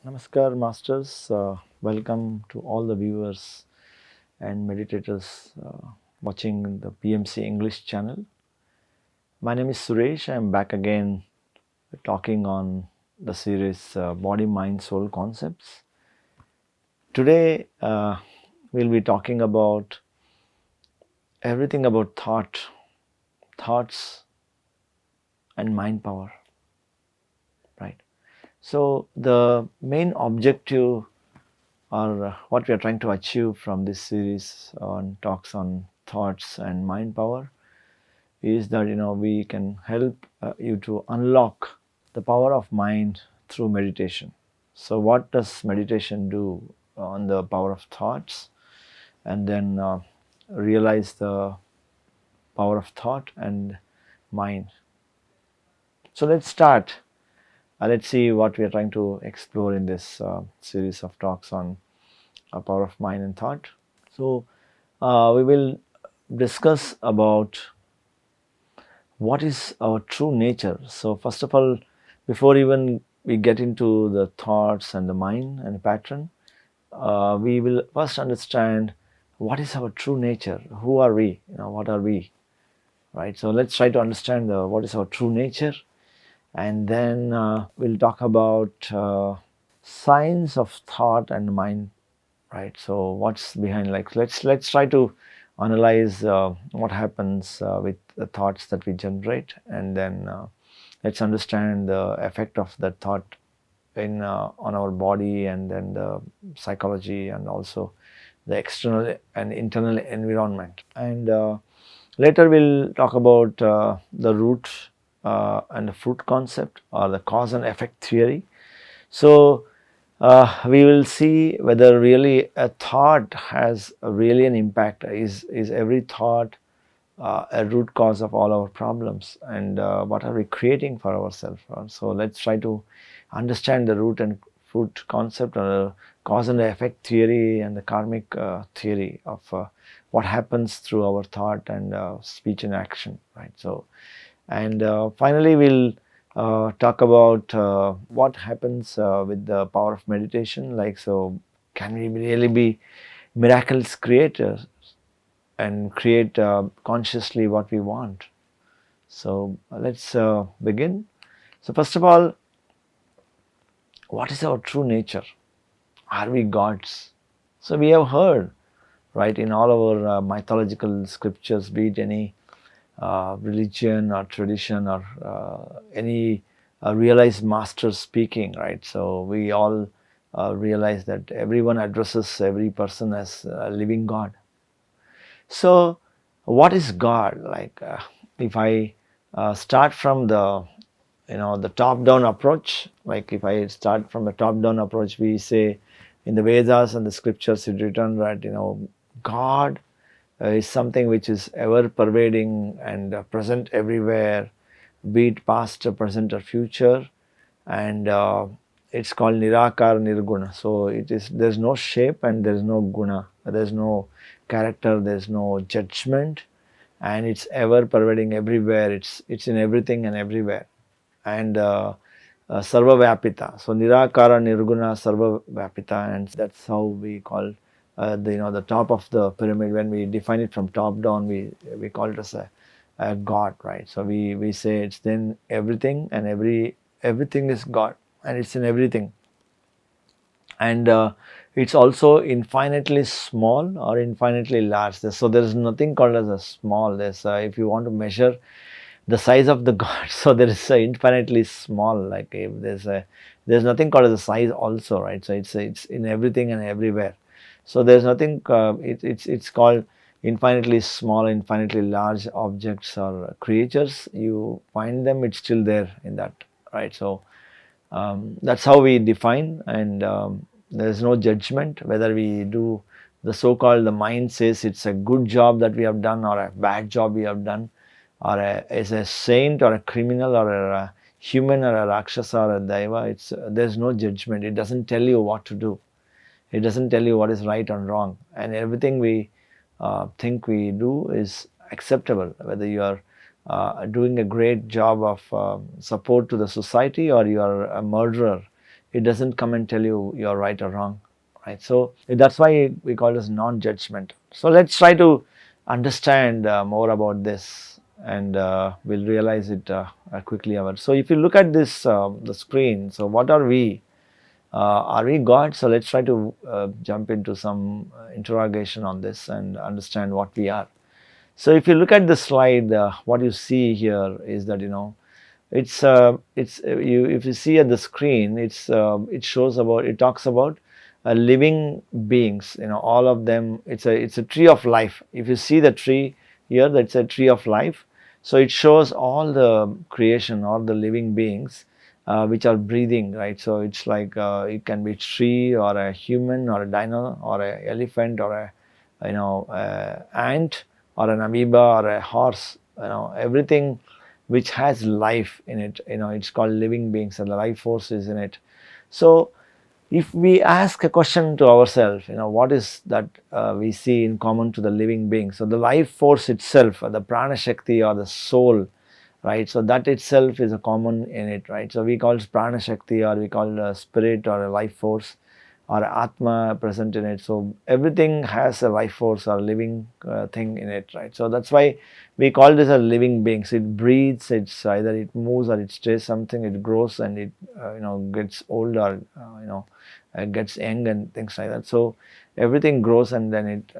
Namaskar, Masters. Welcome to all the viewers and meditators watching the PMC English channel. My name is Suresh. I am back again talking on the series Body, Mind, Soul Concepts. Today, we'll be talking about everything about thoughts, and mind power, right? So, the main objective or what we are trying to achieve from this series on talks on thoughts and mind power is that we can help you to unlock the power of mind through meditation. So what does meditation do on the power of thoughts, and then realize the power of thought and mind? So let's start. Let's see what we are trying to explore in this series of talks on power of mind and thought. So we will discuss about what is our true nature. So first of all, before even we get into the thoughts and the mind and the pattern, we will first understand what is our true nature. Who are we? What are we? Right. So let's try to understand what is our true nature, and then we'll talk about signs of thought and mind. Right. So what's behind? Like let's try to analyze what happens with the thoughts that we generate, and then let's understand the effect of that thought in on our body, and then the psychology, and also the external and internal environment. And later we'll talk about the root and the fruit concept, or the cause and effect theory. So we will see whether really a thought has really an impact. Is every thought a root cause of all our problems, and what are we creating for ourselves? So let's try to understand the root and fruit concept, or cause and effect theory, and the karmic theory of what happens through our thought and speech and action, right? So, and finally we'll talk about what happens with the power of meditation. Like, so can we really be miraculous creators and create consciously what we want? So let's begin. So first of all, what is our true nature? Are we gods? So we have heard, right, in all our mythological scriptures, be it any religion or tradition, or any realized master speaking, right? So we all realize that everyone addresses every person as a living God. So what is God? Like, if I start from the the top down approach, like if I start from the top down approach, we say in the Vedas and the scriptures it's written that God is something which is ever pervading and present everywhere, be it past, present, or future, and it's called Nirakar Nirguna. So there's no shape and there's no guna, there's no character, there's no judgment, and it's ever pervading everywhere. It's in everything and everywhere, and Sarva Vyapita. So Nirakara Nirguna Sarva Vyapita, and that's how we call the top of the pyramid. When we define it from top down, we call it as a God, right? So we say it's then everything, and everything is God, and it's in everything, and it's also infinitely small or infinitely large. So there's nothing called as a small. There's if you want to measure the size of the God, so there is a infinitely small. Like, if there's nothing called as a size also, right? So it's in everything and everywhere. So there's nothing. It's called infinitely small, infinitely large objects or creatures. You find them, it's still there in that, right? So that's how we define, and there is no judgment whether we do the so-called, the mind says it's a good job that we have done or a bad job we have done, or as a saint or a criminal or a human or a rakshasa or a daiva. There's no judgment. It doesn't tell you what to do. It doesn't tell you what is right and wrong, and everything we think we do is acceptable, whether you are doing a great job of support to the society, or you are a murderer it doesn't come and tell you you're right or wrong, right? So that's why we call this non-judgment. So let's try to understand more about this, and we'll realize it quickly. So if you look at this the screen, so what are we? Are we God? So let's try to jump into some interrogation on this and understand what we are. So if you look at the slide, what you see here is that, you if you see at the screen, it shows about, it talks about living beings. All of them. It's a tree of life. If you see the tree here, that's a tree of life. So it shows all the creation, all the living beings which are breathing, right? So it's like it can be a tree or a human or a dino or a elephant or a ant or an amoeba or a horse. Everything which has life in it, it's called living beings, and the life force is in it. So if we ask a question to ourselves, what is that we see in common to the living beings? So the life force itself, or the prana shakti or the soul, right? So that itself is a common in it, right? So we call it prana shakti, or we call it spirit or a life force, or atma present in it. So everything has a life force or living thing in it, right? So that's why we call this a living beings. It breathes, it's either it moves or it stays something, it grows and it gets old, or gets young and things like that. So everything grows and then it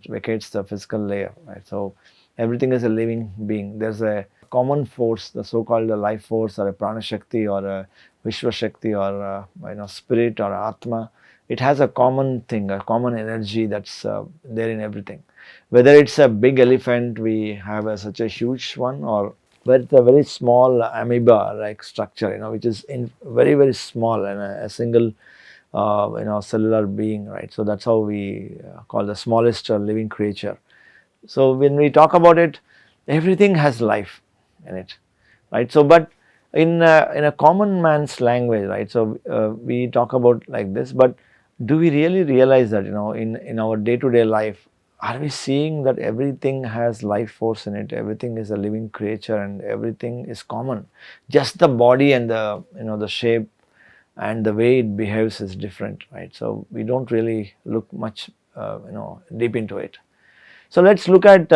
vacates the physical layer, right? So everything is a living being. There's a common force, the so-called life force, or a prana shakti, or a vishwa shakti, or spirit or atma. It has a common thing, a common energy that's there in everything. Whether it's a big elephant, we have such a huge one, or whether it's a very small amoeba like structure, which is in very, very small and a single cellular being, right? So that's how we call the smallest living creature. So when we talk about it, everything has life in it, right? So but in a common man's language, right? So we talk about like this, but do we really realize that, in our day-to-day life, are we seeing that everything has life force in it? Everything is a living creature and everything is common. Just the body and the shape and the way it behaves is different, right? So we don't really look much deep into it. So let's look at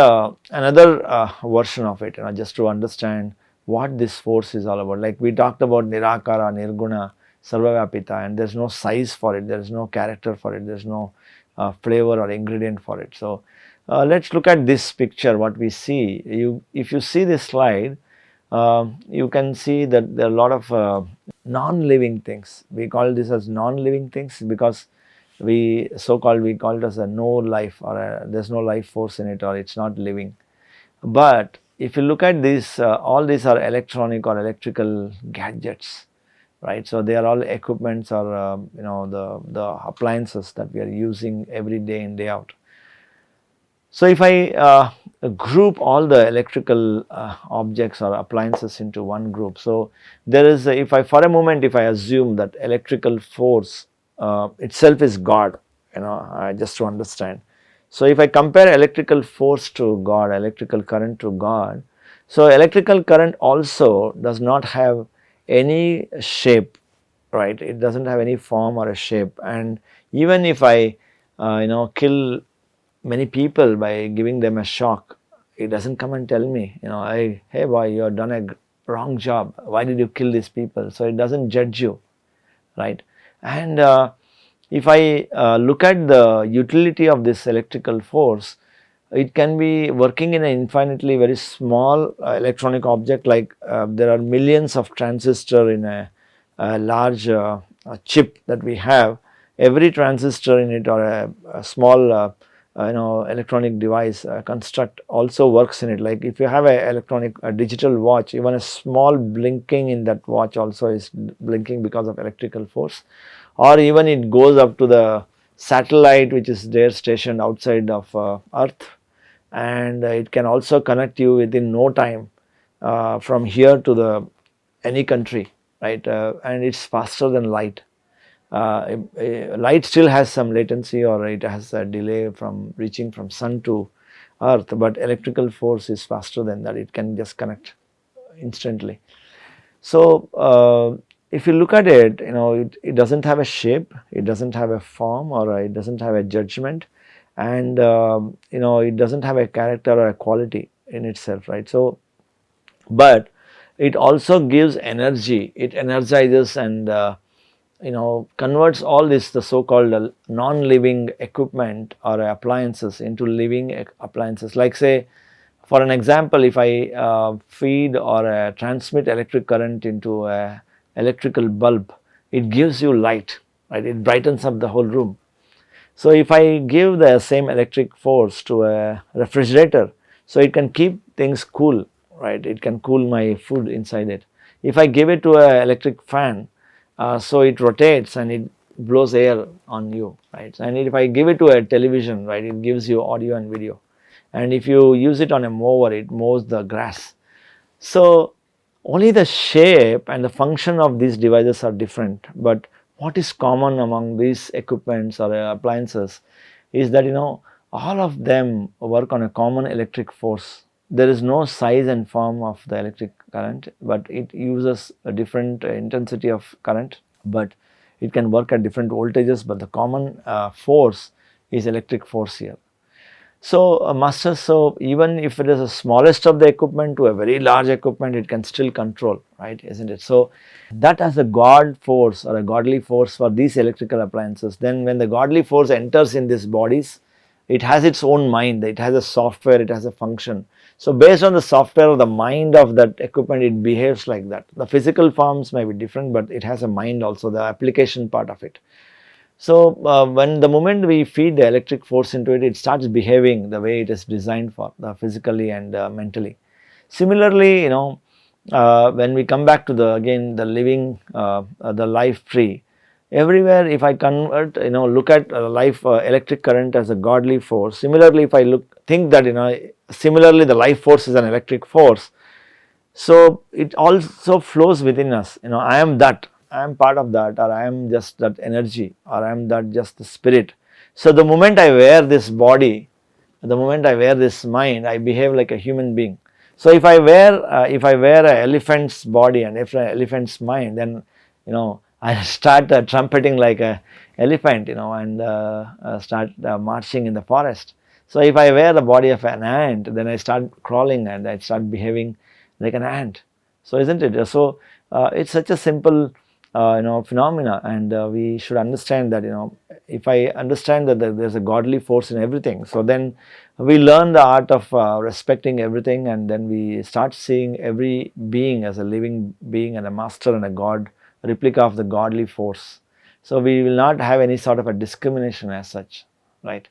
another version of it, just to understand what this force is all about. Like we talked about Nirakara, Nirguna, Sarvavapita, and there's no size for it, there's no character for it, there's no flavor or ingredient for it. So let's look at this picture, what we see. If you see this slide, you can see that there are a lot of non-living things. We call this as non-living things because we call it as a no life, or there's no life force in it, or it's not living. But if you look at this, all these are electronic or electrical gadgets, right? So they are all equipments, or the appliances that we are using every day in, day out. So if I group all the electrical objects or appliances into one group, so there is if I for a moment, if I assume that electrical force itself is God, just to understand. So if I compare electrical force to God, electrical current to God, so electrical current also does not have any shape, right? It doesn't have any form or a shape. And even if I kill many people by giving them a shock, it doesn't come and tell me, hey boy, you have done a wrong job, why did you kill these people? So it doesn't judge you, right? And if I look at the utility of this electrical force, it can be working in an infinitely very small electronic object. Like there are millions of transistors in a large chip that we have. Every transistor in it, or a small electronic device construct, also works in it. Like if you have a digital watch, even a small blinking in that watch also is blinking because of electrical force. Or even it goes up to the satellite which is there stationed outside of Earth, and it can also connect you within no time from here to the any country, right? And it's faster than light. Light still has some latency, or it has a delay from reaching from sun to earth, but electrical force is faster than that. It can just connect instantly. So if you look at it, it doesn't have a shape, it doesn't have a form, or it doesn't have a judgment, and it doesn't have a character or a quality in itself, right? So, but it also gives energy, it energizes and converts all this, the so called non-living equipment or appliances, into living appliances. Like, say, for an example, if I feed or transmit electric current into a electrical bulb, it gives you light, right? It brightens up the whole room. So if I give the same electric force to a refrigerator, so it can keep things cool, right? It can cool my food inside it. If I give it to an electric fan, so it rotates and it blows air on you, right? And if I give it to a television, right, it gives you audio and video. And if you use it on a mower, it mows the grass. So only the shape and the function of these devices are different, but what is common among these equipments or appliances is that all of them work on a common electric force. There is no size and form of the electric current, but it uses a different intensity of current, but it can work at different voltages, but the common force is electric force here. So, master, so even if it is the smallest of the equipment to a very large equipment, it can still control, right, isn't it? So, that has a God force or a godly force for these electrical appliances. Then when the godly force enters in these bodies, it has its own mind, it has a software, it has a function. So, based on the software of the mind of that equipment, it behaves like that. The physical forms may be different, but it has a mind also, the application part of it. So, when the moment we feed the electric force into it, it starts behaving the way it is designed for, physically and mentally. Similarly, when we come back to the living, the life tree, everywhere if I convert, look at life electric current as a godly force. Similarly, if I think that similarly the life force is an electric force, so it also flows within us. I am that, I am part of that, or I am just that energy, or I am that just the spirit. So the moment I wear this body, the moment I wear this mind, I behave like a human being. So if I wear an elephant's body and if an elephant's mind, then I start trumpeting like a elephant, and start marching in the forest. So if I wear the body of an ant, then I start crawling and I start behaving like an ant. So isn't it? So it's such a simple phenomena, and we should understand that if I understand that there's a godly force in everything, so then we learn the art of respecting everything, and then we start seeing every being as a living being and a master and a god, replica of the godly force. So we will not have any sort of a discrimination as such, right?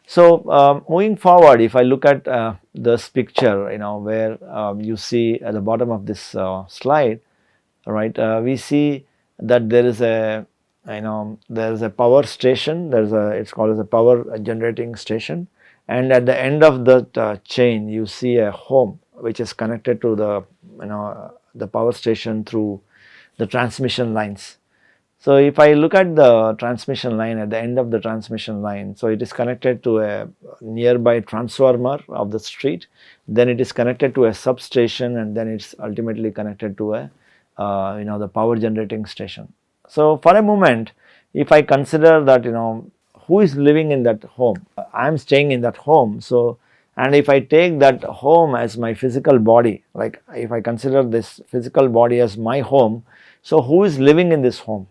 So moving forward, if I look at this picture, where you see at the bottom of this slide, right, we see that there is a there is a power station. It's called as a power generating station, and at the end of that chain, you see a home which is connected to the power station through the transmission lines. So if I look at the transmission line, at the end of the transmission line, so it is connected to a nearby transformer of the street, then it is connected to a substation, and then it's ultimately connected to a the power generating station. So for a moment, if I consider that who is living in that home, I am staying in that home. So, and if I take that home as my physical body, like if I consider this physical body as my home, so who is living in this home?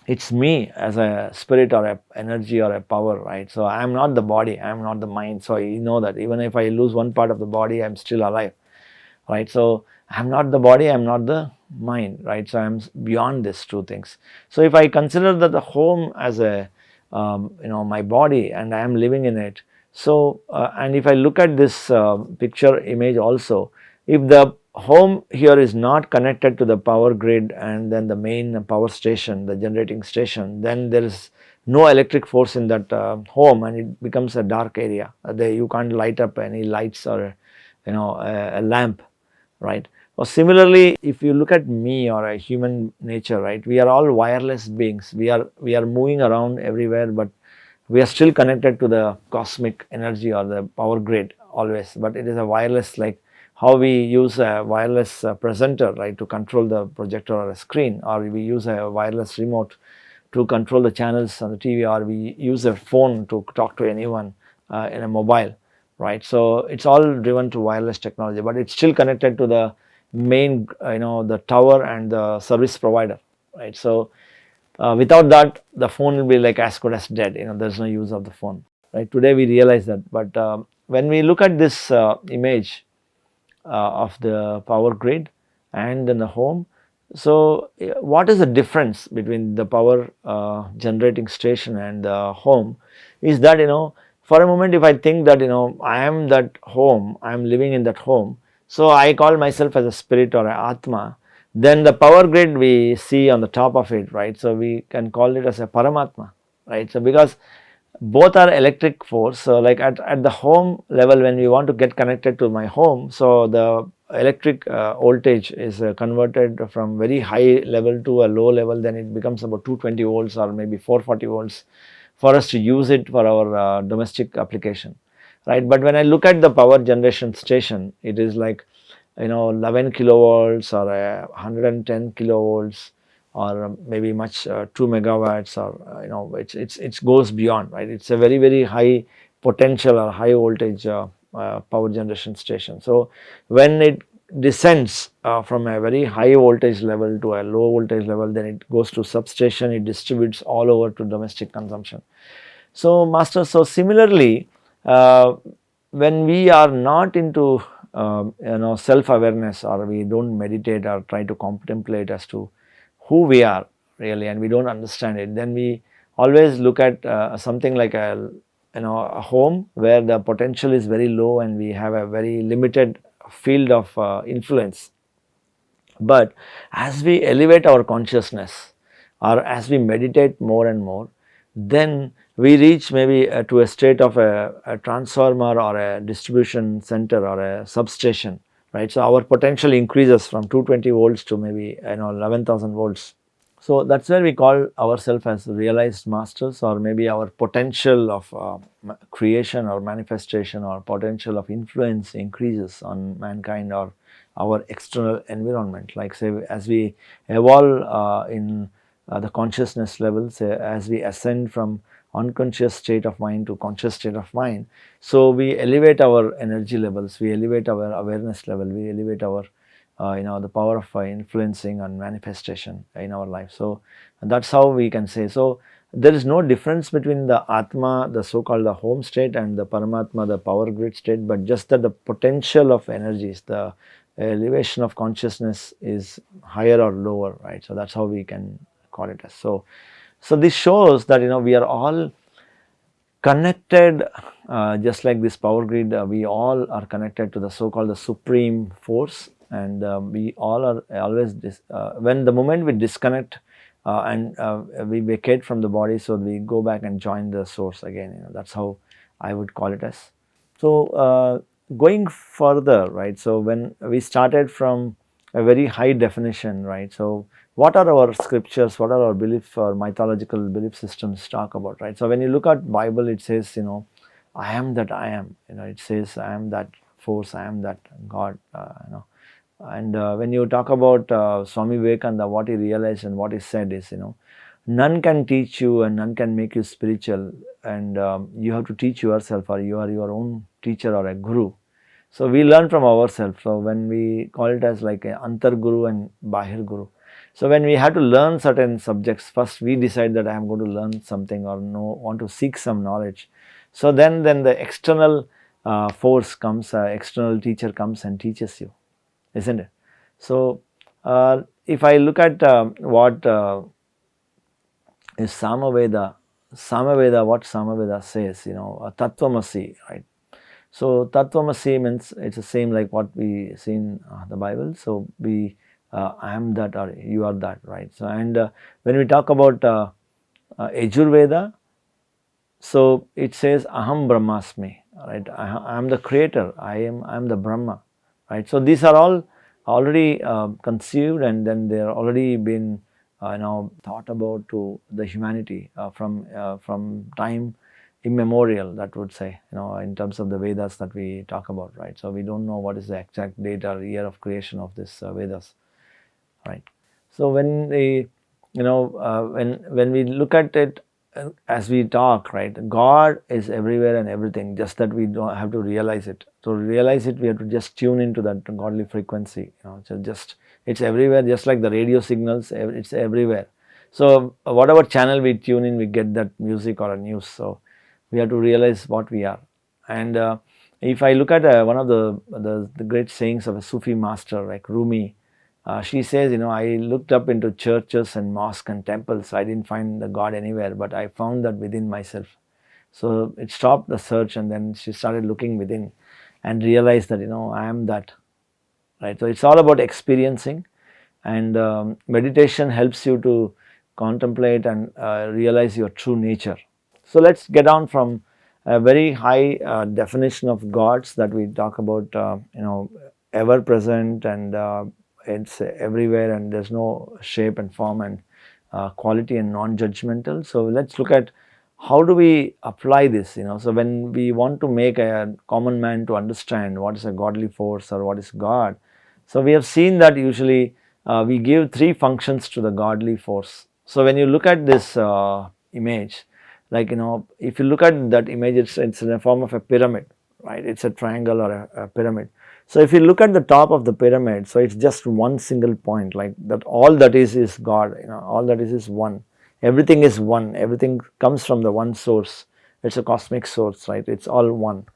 It's me as a spirit or a energy or a power, right? So I am not the body, I am not the mind. So you know that even if I lose one part of the body, I am still alive, right? So I am not the body, I am not the mind, right? So I am beyond these two things. So if I consider that the home as a my body and I am living in it, so and if I look at this picture image also, if the home here is not connected to the power grid and then the main power station, the generating station, then there is no electric force in that home, and it becomes a dark area. You can't light up any lights or a lamp, right? Or similarly, if you look at me or a human nature, right, we are all wireless beings. We are moving around everywhere, but we are still connected to the cosmic energy or the power grid always, but it is a wireless, like how we use a wireless presenter, right, to control the projector or a screen, or we use a wireless remote to control the channels on the TV, or we use a phone to talk to anyone in a mobile, right. So it's all driven to wireless technology, but it's still connected to the main, the tower and the service provider, right. So without that, the phone will be like as good as dead. There's no use of the phone, right. Today we realize that, but when we look at this image of the power grid and then the home. So what is the difference between the power generating station and the home is that, for a moment, if I think that, I am that home, I am living in that home, so I call myself as a spirit or a atma, then the power grid we see on the top of it, right. So we can call it as a paramatma, right. So because both are electric force. So like at the home level, when we want to get connected to my home, so the electric voltage is converted from very high level to a low level, then it becomes about 220 volts or maybe 440 volts for us to use it for our domestic application, right. But when I look at the power generation station, it is like 11 kilovolts or 110 kilovolts, or maybe much 2 megawatts, or it goes beyond, right. It's a very very high potential or high voltage power generation station. So when it descends from a very high voltage level to a low voltage level, then it goes to substation, it distributes all over to domestic consumption. So master, so similarly, when we are not into self awareness, or we don't meditate or try to contemplate as to who we are really, and we don't understand it, then we always look at something like a home where the potential is very low and we have a very limited field of influence. But as we elevate our consciousness, or as we meditate more and more, then we reach maybe to a state of a transformer or a distribution center or a substation, right. So our potential increases from 220 volts to maybe 11,000 volts. So that's where we call ourselves as realized masters, or maybe our potential of creation or manifestation or potential of influence increases on mankind or our external environment. Like say, as we evolve in the consciousness level, say as we ascend from unconscious state of mind to conscious state of mind, so we elevate our energy levels, we elevate our awareness level, we elevate our the power of influencing and manifestation in our life. So that's how we can say. So there is no difference between the Atma, the so called the home state, and the Paramatma, the power grid state, but just that the potential of energies, the elevation of consciousness is higher or lower, right. So that's how we can call it as. So this shows that we are all connected, just like this power grid, we all are connected to the so called the supreme force, and we all are always when the moment we disconnect and we vacate from the body, so we go back and join the source again. That's how I would call it as. So going further, right, so when we started from a very high definition, right, so what are our scriptures, what are our belief or mythological belief systems talk about, right. So when you look at Bible, it says, I am that I am, it says I am that force, I am that God, and when you talk about Swami Vivekananda, what he realized and what he said is, none can teach you and none can make you spiritual, and you have to teach yourself, or you are your own teacher or a guru. So we learn from ourselves. So when we call it as like a Antar Guru and Bahir Guru. So when we have to learn certain subjects, first we decide that I am going to learn something or want to seek some knowledge. So then the external force comes, external teacher comes and teaches you, isn't it? So if I look at what is Samaveda, what Samaveda says, Tattvamasi, right? So Tattvamasi means it's the same like what we see in the Bible. So we I am that, or you are that, right? So and when we talk about Yajurveda, so it says Aham Brahmasmi, right? I am the creator, I am the Brahma, right? So these are all already conceived, and then they are already been thought about to the humanity from time immemorial, that would say, in terms of the Vedas that we talk about, right? So we don't know what is the exact date or year of creation of this Vedas, right? So when we, when we look at it as we talk, right, God is everywhere and everything, just that we don't have to realize it. To realize it, we have to just tune into that godly frequency, so just, it's everywhere, just like the radio signals, it's everywhere. So whatever channel we tune in, we get that music or a news. So we have to realize what we are. And if I look at one of the great sayings of a Sufi master like Rumi, she says, I looked up into churches and mosques and temples. I didn't find the God anywhere, but I found that within myself. So it stopped the search, and then she started looking within and realized that, I am that, right? So it's all about experiencing, and meditation helps you to contemplate and realize your true nature. So let's get on from a very high definition of gods that we talk about, ever present, and it's everywhere, and there's no shape and form, and quality, and non-judgmental. So let's look at how do we apply this. So when we want to make a common man to understand what is a godly force or what is God, so we have seen that usually we give three functions to the godly force. So when you look at this image, like, if you look at that image, it's in the form of a pyramid, right? It's a triangle or a pyramid. So if you look at the top of the pyramid, so it's just one single point, like that, all that is God, all that is one. Everything is one, everything comes from the one source. It's a cosmic source, right? It's all one.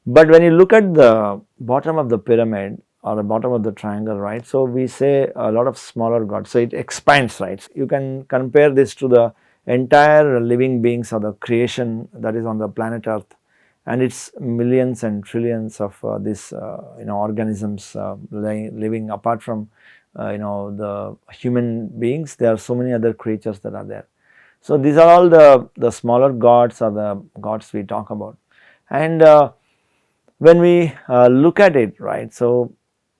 But when you look at the bottom of the pyramid or the bottom of the triangle, right, so we say a lot of smaller gods. So it expands, right? You can compare this to the entire living beings or the creation that is on the planet Earth, and it's millions and trillions of these organisms living. Apart from the human beings, there are so many other creatures that are there. So these are all the smaller gods, or the gods we talk about. And when we look at it, right, so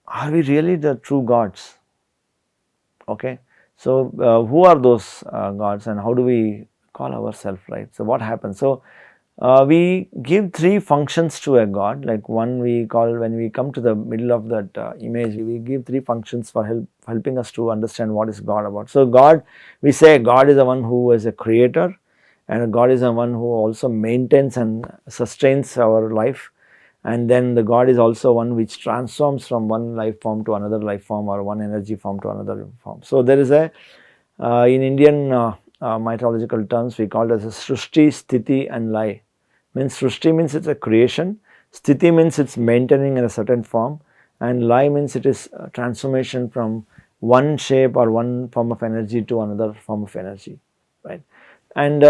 are we really the true gods? Okay, so who are those gods, and how do we call ourselves, right? So what happens? So we give three functions to a god. Like one we call, when we come to the middle of that image, we give three functions for helping us to understand what is God about. So God, we say God is the one who is a creator, and God is the one who also maintains and sustains our life. And then the God is also one which transforms from one life form to another life form, or one energy form to another form. So there is a, in Indian mythological terms, we call it as a Srushti, Sthiti and Lay. Means Srushti means it's a creation, Sthiti means it's maintaining in a certain form, and Lay means it is transformation from one shape or one form of energy to another form of energy, right? And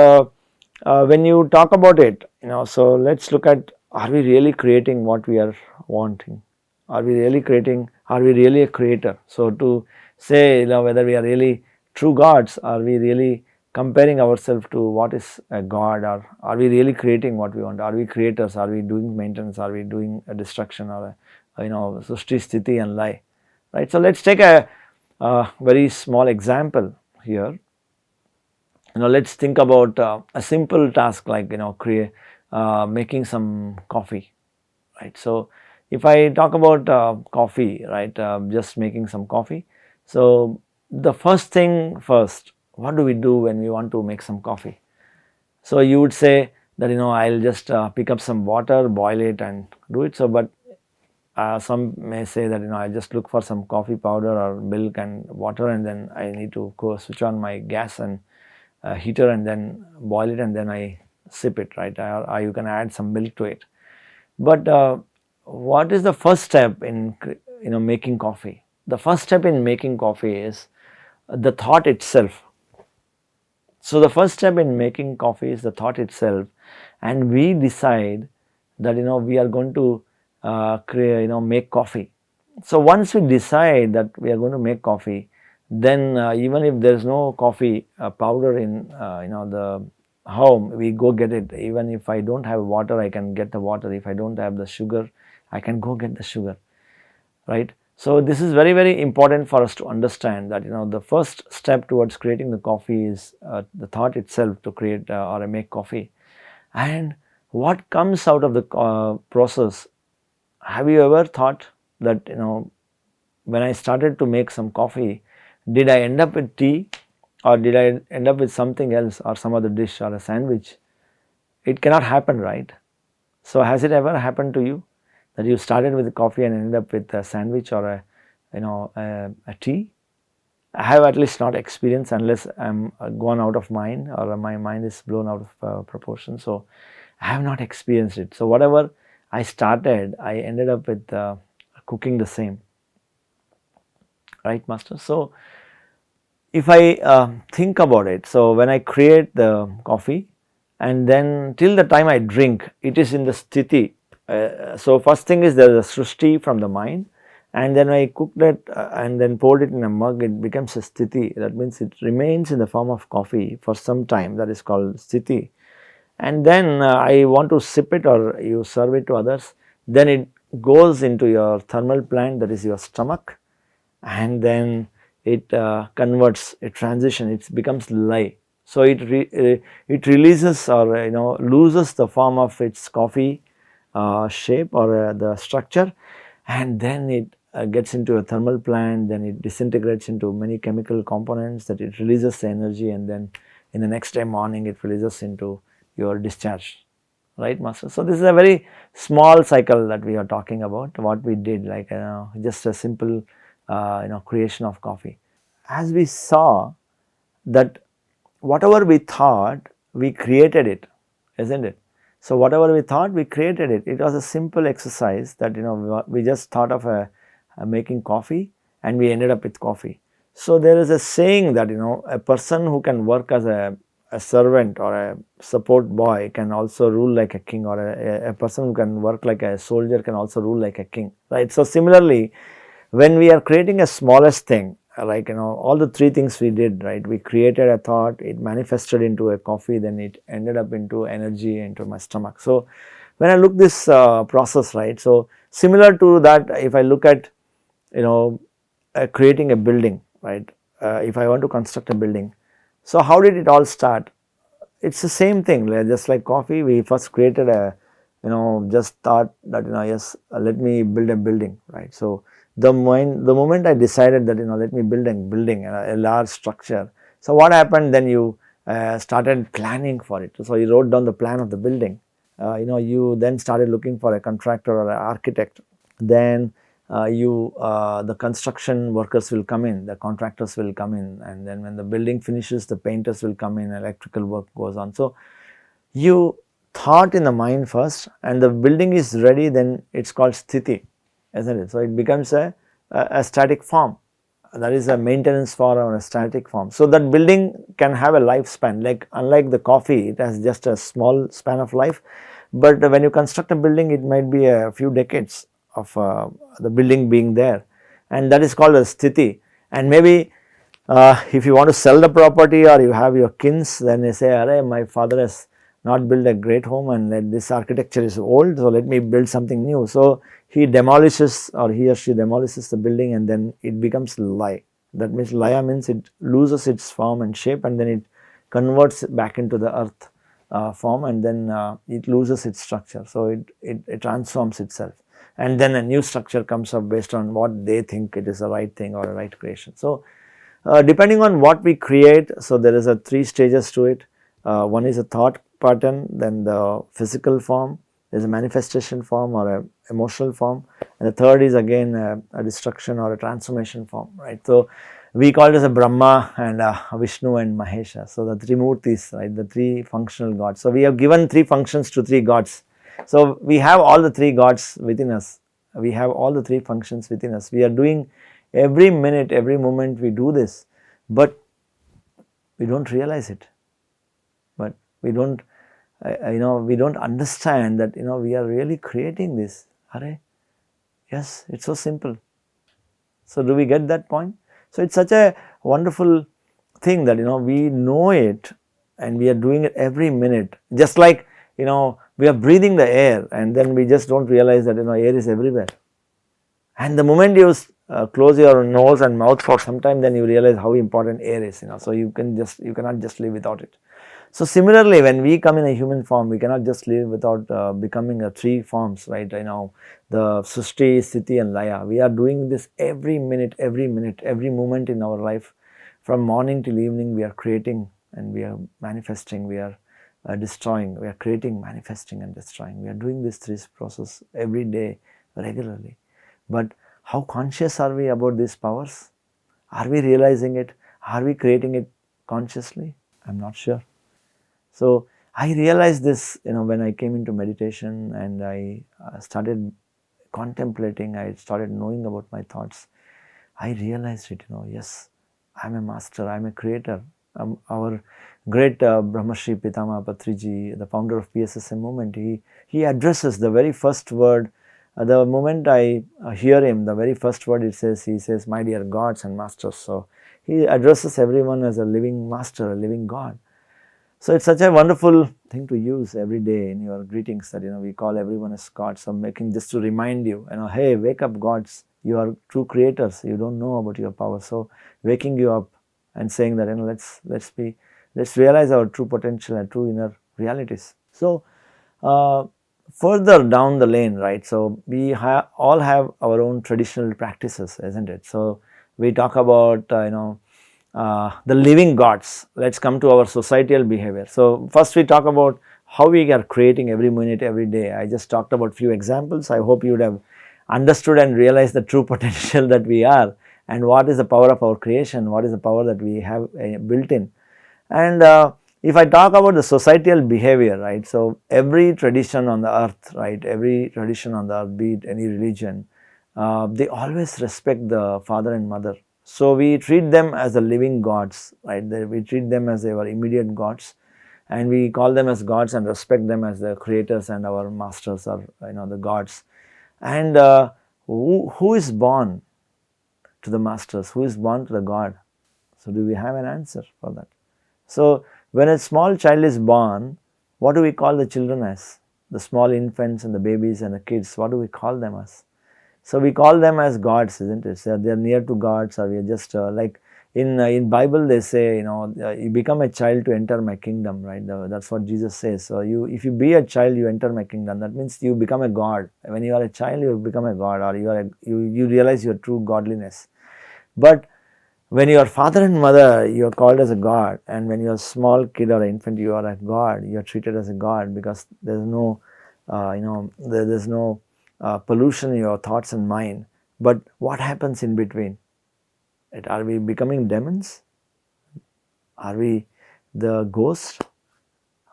when you talk about it, so let's look at, are we really creating what we are wanting? Are we really creating? Are we really a creator? So to say, whether we are really true gods, are we really comparing ourselves to what is a god, or are we really creating what we want? Are we creators? Are we doing maintenance? Are we doing a destruction, or Srushti, Sthiti and Lay, right? So let's take a very small example here. Let's think about a simple task like making some coffee, right? So if I talk about coffee, right, just making some coffee. So the first thing first, what do we do when we want to make some coffee? So you would say that I'll just pick up some water, boil it and do it. So but some may say that I just look for some coffee powder or milk and water, and then I need to go switch on my gas and heater and then boil it, and then I sip it, right? Or you can add some milk to it. But what is the first step in making coffee? The first step in making coffee is the thought itself. So the first step in making coffee is the thought itself, and we decide that we are going to make coffee. So once we decide that we are going to make coffee, then even if there is no coffee powder in the home, we go get it. Even if I don't have water, I can get the water. If I don't have the sugar, I can go get the sugar, right? So this is very, very important for us to understand that the first step towards creating the coffee is the thought itself to create or make coffee. And what comes out of the process, have you ever thought that, when I started to make some coffee, did I end up with tea, or did I end up with something else, or some other dish or a sandwich? It cannot happen, right? So has it ever happened to you that you started with coffee and ended up with a sandwich or a tea? I have at least not experienced, unless I'm gone out of mind or my mind is blown out of proportion. So I have not experienced it. So whatever I started, I ended up with cooking the same, right, master? So if I think about it, so when I create the coffee and then till the time I drink, it is in the sthiti. So first thing is there is a srushti from the mind, and then I cooked it and then poured it in a mug, it becomes a sthiti. That means it remains in the form of coffee for some time, that is called sthiti. And then I want to sip it or you serve it to others, then it goes into your thermal plant, that is your stomach, and then it converts, it transitions, it becomes lye. So it releases or loses the form of its coffee shape or the structure, and then it gets into a thermal plant, then it disintegrates into many chemical components, that it releases the energy, and then in the next day morning it releases into your discharge, right, master? So this is a very small cycle that we are talking about, what we did, like just a simple creation of coffee. As we saw that whatever we thought, we created it, isn't it? So whatever we thought, we created it. It was a simple exercise that we just thought of making coffee, and we ended up with coffee. So there is a saying that a person who can work as a servant or a support boy can also rule like a king, or a person who can work like a soldier can also rule like a king, right? So similarly, when we are creating a smallest thing, like all the three things we did, right? We created a thought, it manifested into a coffee, then it ended up into energy into my stomach. So when I look this process, right? So similar to that, if I look at creating a building, right? If I want to construct a building, so how did it all start? It's the same thing, just like coffee. We first created a just thought that yes, let me build a building, right? So the moment I decided that let me build a building, a large structure. So what happened then? You started planning for it. So you wrote down the plan of the building. You then started looking for a contractor or an architect. Then the construction workers will come in, the contractors will come in, and then when the building finishes, the painters will come in, electrical work goes on. So you thought in the mind first, and the building is ready, then it's called sthiti, isn't it? So it becomes a static form, that is a maintenance form or a static form. So that building can have a lifespan, like unlike the coffee, it has just a small span of life, but when you construct a building, it might be a few decades of the building being there, and that is called a sthiti. And maybe if you want to sell the property, or you have your kins, then they say, "Arey, my father has not built a great home, and this architecture is old, so let me build something new." So he demolishes, or he or she demolishes the building, and then it becomes lye. That means laya means it loses its form and shape, and then it converts back into the earth form, and then it loses its structure. So it transforms itself, and then a new structure comes up based on what they think it is the right thing or a right creation. So depending on what we create, so there is a 3 stages to it. One is a thought pattern, then the physical form, there is a manifestation form or a emotional form, and the third is again a destruction or a transformation form, right? So we call it as a Brahma and Vishnu and Mahesha. So the 3 Murtis, right, the 3 functional gods. So we have given 3 functions to 3 gods. So we have all the 3 gods within us. We have all the 3 functions within us. We are doing every minute, every moment we do this, but we don't realize it. But we don't, we don't understand that we are really creating this. Arey, yes, it's so simple. So do we get that point? So it's such a wonderful thing that we know it, and we are doing it every minute. Just like we are breathing the air, and then we just don't realize that air is everywhere. And the moment you close your nose and mouth for some time, then you realize how important air is, so you cannot just live without it. So similarly, when we come in a human form, we cannot just live without becoming a three forms, right? The Srishti, Sthiti and Laya. We are doing this every minute, every moment in our life. From morning till evening, we are creating and we are manifesting, we are destroying, we are creating, manifesting and destroying. We are doing this process every day, regularly. But how conscious are we about these powers? Are we realizing it? Are we creating it consciously? I am not sure. So I realized this, when I came into meditation and I started contemplating, I started knowing about my thoughts. I realized it, yes, I am a master, I am a creator. Our great Brahmarshi Pitamaha Patriji, the founder of PSSM movement, he addresses the very first word. The moment I hear him, the very first word he says, my dear gods and masters. So he addresses everyone as a living master, a living God. So it's such a wonderful thing to use every day in your greetings that we call everyone as gods. So making just to remind you, hey, wake up gods, you are true creators, you don't know about your power. So waking you up and saying that let's realize our true potential and true inner realities. So further down the lane, right? So we all have our own traditional practices, isn't it? So we talk about the living gods. Let's come to our societal behavior. So first we talk about how we are creating every minute, every day. I just talked about few examples. I hope you would have understood and realized the true potential that we are and what is the power of our creation, what is the power that we have built in. And if I talk about the societal behavior, right, so every tradition on the earth, right, every tradition on the earth, be it any religion, they always respect the father and mother. So we treat them as the living gods, right, we treat them as our immediate gods and we call them as gods and respect them as the creators and our masters are, the gods. And who is born to the masters? Who is born to the God? So do we have an answer for that? So when a small child is born, what do we call the children as? The small infants and the babies and the kids, what do we call them as? So we call them as gods, isn't it? So they are near to gods, or we are just like in Bible they say, you become a child to enter my kingdom, right? That's what Jesus says. So if you be a child, you enter my kingdom. That means you become a god. When you are a child, you become a god, or you realize your true godliness. But when you are father and mother, you are called as a god, and when you are a small kid or infant, you are a god. You are treated as a god because there is no, there is no pollution in your thoughts and mind. But what happens in between? Are we becoming demons? Are we the ghost?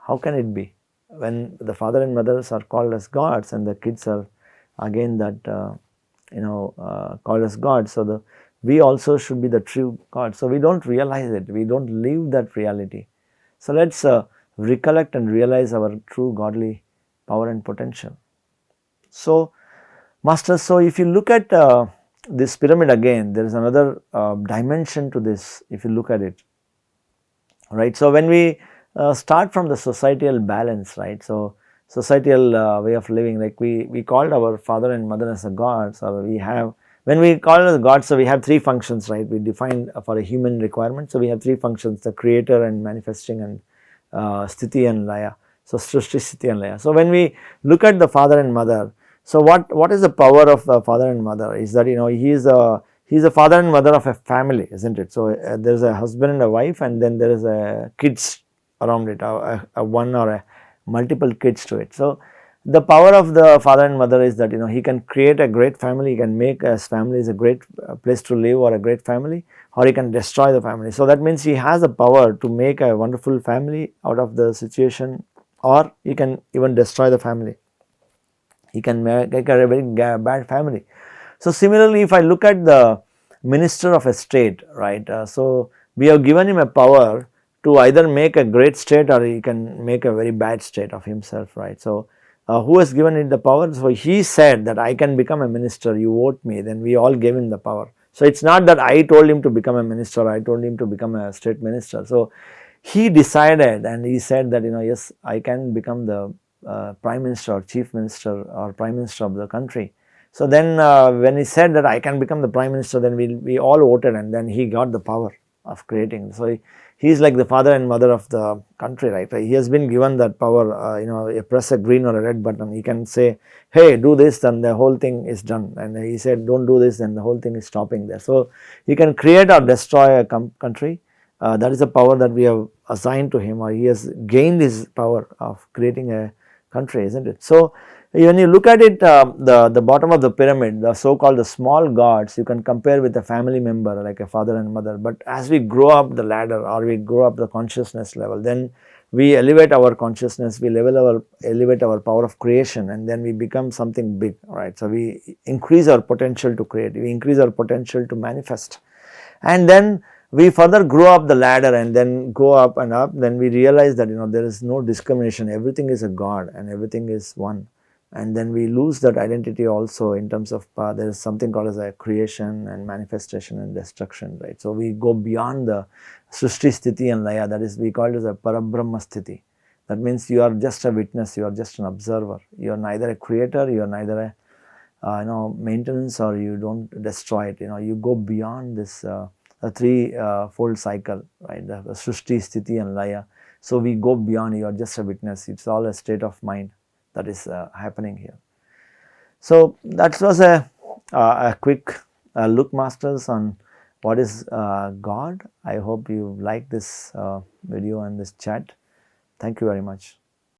How can it be? When the father and mothers are called as gods and the kids are again that called as gods, so we also should be the true God. So we don't realize it, we don't live that reality. So let's recollect and realize our true godly power and potential. So masters, so if you look at this pyramid again, there is another dimension to this if you look at it, right. So when we start from the societal balance, right, so societal way of living, like we called our father and mother as a gods, or we have, when we call it as gods, so we have three functions, right, we define for a human requirement. So we have three functions, the creator and manifesting and sthiti and laya. So srishti, sthiti and laya. So when we look at the father and mother, so what is the power of the father and mother is that he is a father and mother of a family, isn't it? So there is a husband and a wife, and then there is a kids around it, a one or a multiple kids to it. So the power of the father and mother is that he can create a great family, he can make his family is a great place to live or a great family, or he can destroy the family. So that means he has the power to make a wonderful family out of the situation, or he can even destroy the family. He can make a very bad family. So similarly, if I look at the minister of a state, right, so we have given him a power to either make a great state or he can make a very bad state of himself, right. So who has given it the power? So he said that I can become a minister, you vote me, then we all gave him the power. So it's not that I told him to become a minister, I told him to become a state minister. So he decided and he said that yes, I can become the prime minister or chief minister or prime minister of the country. So then when he said that I can become the prime minister, then we all voted, and then he got the power of creating. So he's like the father and mother of the country, right? He has been given that power. You press a green or a red button, he can say, hey, do this, then the whole thing is done. And he said, don't do this, then the whole thing is stopping there. So he can create or destroy a country. That is the power that we have assigned to him, or he has gained his power of creating a country, isn't it? So when you look at it, the bottom of the pyramid, the so-called the small gods, you can compare with a family member like a father and mother. But as we grow up the ladder, or we grow up the consciousness level, then we elevate our consciousness, we elevate our power of creation, and then we become something big, right? So we increase our potential to create, we increase our potential to manifest, and then we further grow up the ladder and then go up and up. Then we realize that there is no discrimination, everything is a God and everything is one. And then we lose that identity also in terms of there is something called as a creation and manifestation and destruction, right? So we go beyond the Srishti, Sthiti and Laya, that is we call it as a Parabrahma Sthiti. That means you are just a witness, you are just an observer, you are neither a creator, you are neither a maintenance, or you don't destroy it. You go beyond this a three-fold cycle, right? The Srishti, Sthiti and Laya. So we go beyond, you are just a witness, it's all a state of mind that is happening here. So that was a quick look, masters, on what is God. I hope you like this video and this chat. Thank you very much.